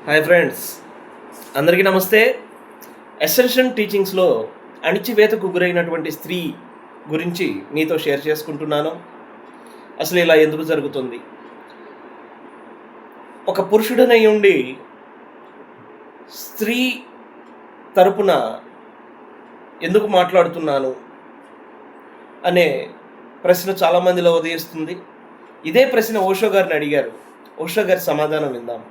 Hi friends, అందరికీ నమస్తే. Essential టీచింగ్స్లో అణిచివేతకు గురైనటువంటి స్త్రీ గురించి మీతో షేర్ చేసుకుంటున్నాను. అసలు ఇలా ఎందుకు జరుగుతుంది? ఒక పురుషుడనై ఉండి స్త్రీ తరపున ఎందుకు మాట్లాడుతున్నాను అనే ప్రశ్న చాలామందిలో ఉదయిస్తుంది. ఇదే ప్రశ్న ఓషో గారిని అడిగారు. ఓషో గారి సమాధానం విందాం.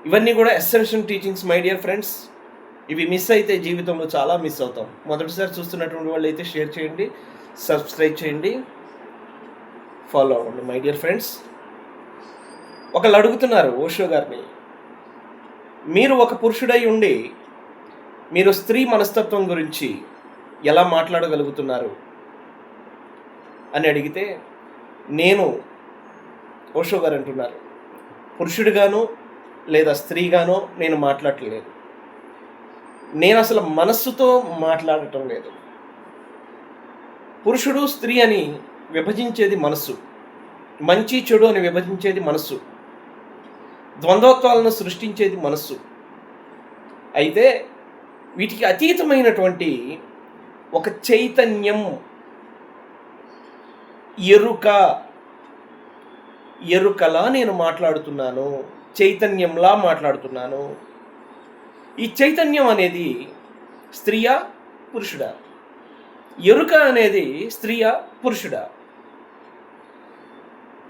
ఇవన్నీ కూడా essential teachings my dear friends. ఇవి మిస్ అయితే జీవితంలో చాలా మిస్ అవుతాం. మొదటిసారి చూస్తున్నటువంటి వాళ్ళు అయితే షేర్ చేయండి, సబ్స్క్రైబ్ చేయండి, ఫాలో అవ్వండి మై డియర్ ఫ్రెండ్స్. ఒకళ్ళు అడుగుతున్నారు ఓషో గారిని, మీరు ఒక పురుషుడై ఉండి మీరు స్త్రీ మనస్తత్వం గురించి ఎలా మాట్లాడగలుగుతున్నారు అని అడిగితే, నేను ఓషో గారు అంటున్నారు, పురుషుడిగాను లేదా స్త్రీగానో నేను మాట్లాడట్లేదు. నేను అసలు మనస్సుతో మాట్లాడటం లేదు. పురుషుడు స్త్రీ అని విభజించేది మనస్సు, మంచి చెడు అని విభజించేది మనస్సు, ద్వంద్వత్వాలను సృష్టించేది మనస్సు. అయితే వీటికి అతీతమైనటువంటి ఒక చైతన్యం, ఎరుకలా నేను మాట్లాడుతున్నాను, చైతన్యంలా మాట్లాడుతున్నాను. ఈ చైతన్యం అనేది స్త్రీయా పురుషుడా? ఎరుక అనేది స్త్రీయా పురుషుడా?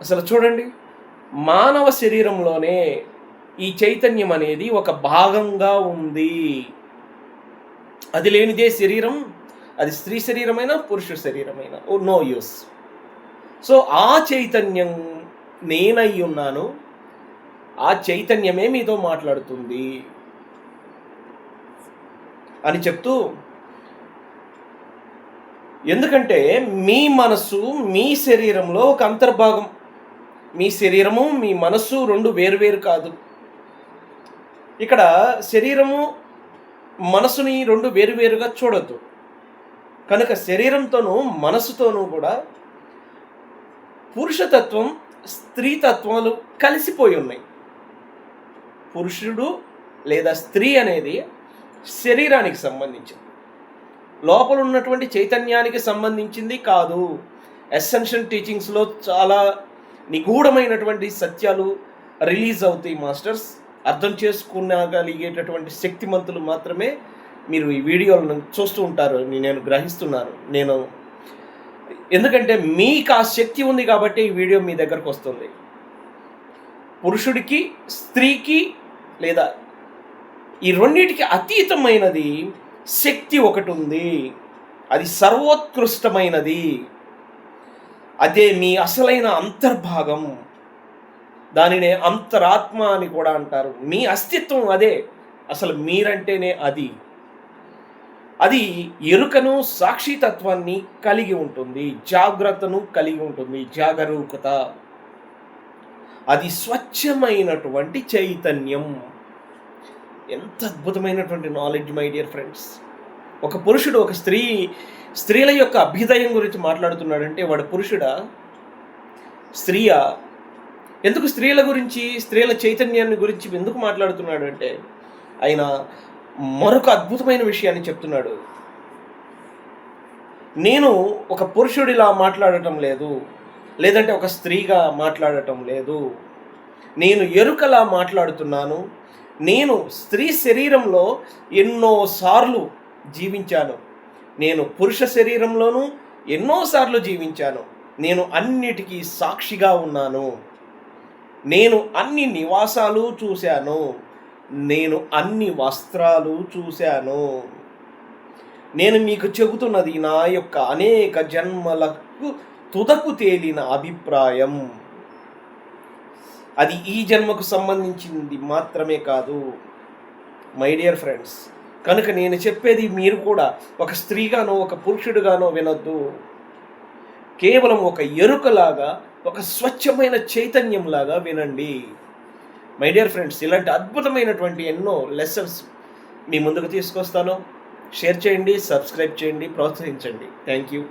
అసలు చూడండి, మానవ శరీరంలోనే ఈ చైతన్యం అనేది ఒక భాగంగా ఉంది. అది లేనిదే శరీరం, అది స్త్రీ శరీరమైనా పురుష శరీరమైనా నో యూస్. సో ఆ చైతన్యం నేనై ఉన్నాను, ఆ చైతన్యమే మీతో మాట్లాడుతుంది అని చెప్తూ, ఎందుకంటే మీ మనస్సు మీ శరీరంలో ఒక అంతర్భాగం. మీ శరీరము మీ మనస్సు రెండు వేరువేరు కాదు. ఇక్కడ శరీరము మనస్సుని రెండు వేరువేరుగా చూడొద్దు. కనుక శరీరంతోనూ మనస్సుతోనూ కూడా పురుషతత్వం స్త్రీతత్వాలు కలిసిపోయి ఉన్నాయి. పురుషుడు లేదా స్త్రీ అనేది శరీరానికి సంబంధించింది, లోపల ఉన్నటువంటి చైతన్యానికి సంబంధించింది కాదు. ఎసెన్షియల్ టీచింగ్స్లో చాలా నిగూఢమైనటువంటి సత్యాలు రిలీజ్ అవుతాయి మాస్టర్స్. అర్థం చేసుకునగలిగేటటువంటి శక్తిమంతులు మాత్రమే మీరు ఈ వీడియోలను చూస్తూ ఉంటారు అని నేను గ్రహిస్తున్నాను. ఎందుకంటే మీకు ఆ శక్తి ఉంది కాబట్టి ఈ వీడియో మీ దగ్గరకు వస్తుంది. పురుషుడికి స్త్రీకి లేదా ఈ రెండింటికి అతీతమైనది శక్తి ఒకటి ఉంది. అది సర్వోత్కృష్టమైనది. అదే మీ అసలైన అంతర్భాగం. దానినే అంతరాత్మ అని కూడా అంటారు. మీ అస్తిత్వం అదే. అసలు మీరంటేనే అది. అది ఎరుకను, సాక్షితత్వాన్ని కలిగి ఉంటుంది, జాగ్రత్తను కలిగి ఉంటుంది, జాగరూకత. అది స్వచ్ఛమైనటువంటి చైతన్యం. ఎంత అద్భుతమైనటువంటి నాలెడ్జ్ మై డియర్ ఫ్రెండ్స్. ఒక పురుషుడు ఒక స్త్రీల యొక్క అభ్యుదయం గురించి మాట్లాడుతున్నాడంటే వాడు పురుషుడా స్త్రీయా? ఎందుకు స్త్రీల గురించి, స్త్రీల చైతన్యాన్ని గురించి ఎందుకు మాట్లాడుతున్నాడు అంటే, ఆయన మరొక అద్భుతమైన విషయాన్ని చెప్తున్నాడు. నేను ఒక పురుషుడిలా మాట్లాడటం లేదు, లేదంటే ఒక స్త్రీగా మాట్లాడటం లేదు. నేను ఎరుకలా మాట్లాడుతున్నాను. నేను స్త్రీ శరీరంలో ఎన్నోసార్లు జీవించాను, నేను పురుష శరీరంలోనూ ఎన్నోసార్లు జీవించాను. నేను అన్నిటికీ సాక్షిగా ఉన్నాను. నేను అన్ని నివాసాలు చూశాను, నేను అన్ని వస్త్రాలు చూశాను. నేను మీకు చెబుతున్నది నా యొక్క అనేక జన్మలకు తుదకు తేలిన అభిప్రాయం. అది ఈ జన్మకు సంబంధించింది మాత్రమే కాదు మై డియర్ ఫ్రెండ్స్. కనుక నేను చెప్పేది మీరు కూడా ఒక స్త్రీగానో ఒక పురుషుడిగానో వినొద్దు. కేవలం ఒక ఎరుకలాగా, ఒక స్వచ్ఛమైన చైతన్యంలాగా వినండి మై డియర్ ఫ్రెండ్స్. ఇలాంటి అద్భుతమైనటువంటి ఎన్నో లెసన్స్ మీ ముందుకు తీసుకొస్తాను. షేర్ చేయండి, సబ్స్క్రైబ్ చేయండి, ప్రోత్సహించండి. Thank you.